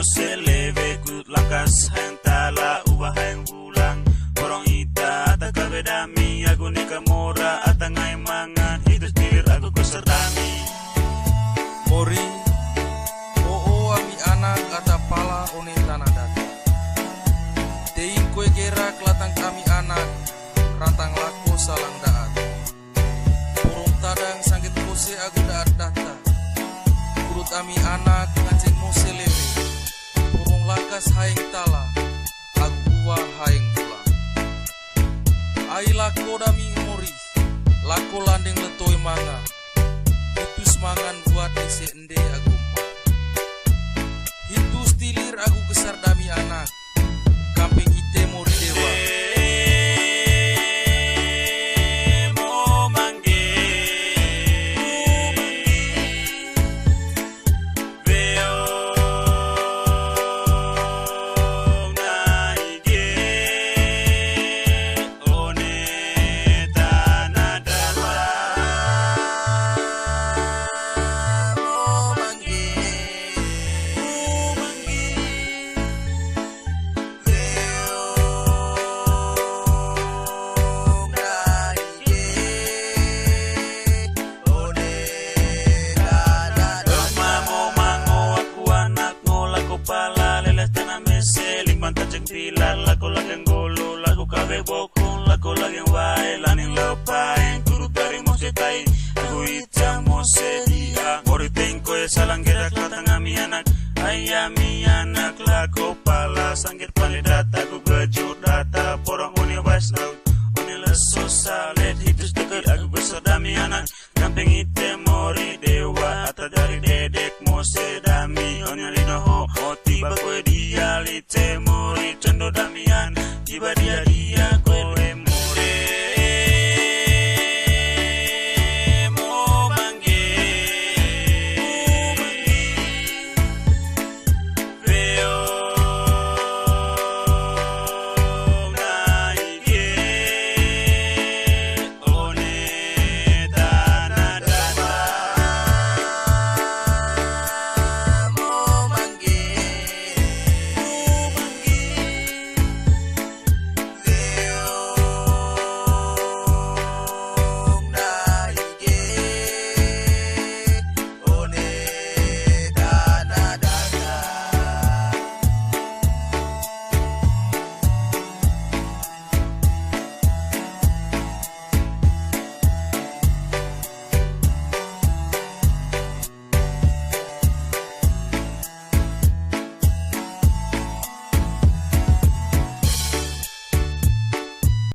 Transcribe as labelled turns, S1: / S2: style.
S1: Mose leve ku lakas hayang tala ubah hayang bulang Orang ita ata kabedami aku ni kamora ata ngai mangan itu tilir aku kuserdami
S2: Mori oo ami anak kata pala one tanah data Teing kue gerak latang kami anak rantang lako salang daat Burung tadang sangkit Mose aku daat data Kurut ami anak ngancing Mose lewe Burung lakas hayang tala aku buah hayang pulang Ai lako dami mori lako landing letoi manga Hitus mangan buat isi ende aku mah Hitus tilir aku besar dami anak Kamping ite mori dewa
S1: Pilar laku lagang golo laku kabe bokong laku lagang wae laning lepain turu dari Mose tai aku ita Mose dia mori tengko salang gerak latang ami anak ayami anak laku pala sanggit pale data ku gejur data porong uni wasnau uni leso salet hitus deket aku beserdami anak kamping ite mori dewa ata dari dedek Mose dami uni linoho tiba kue dia lite mori cendo damian tiba dia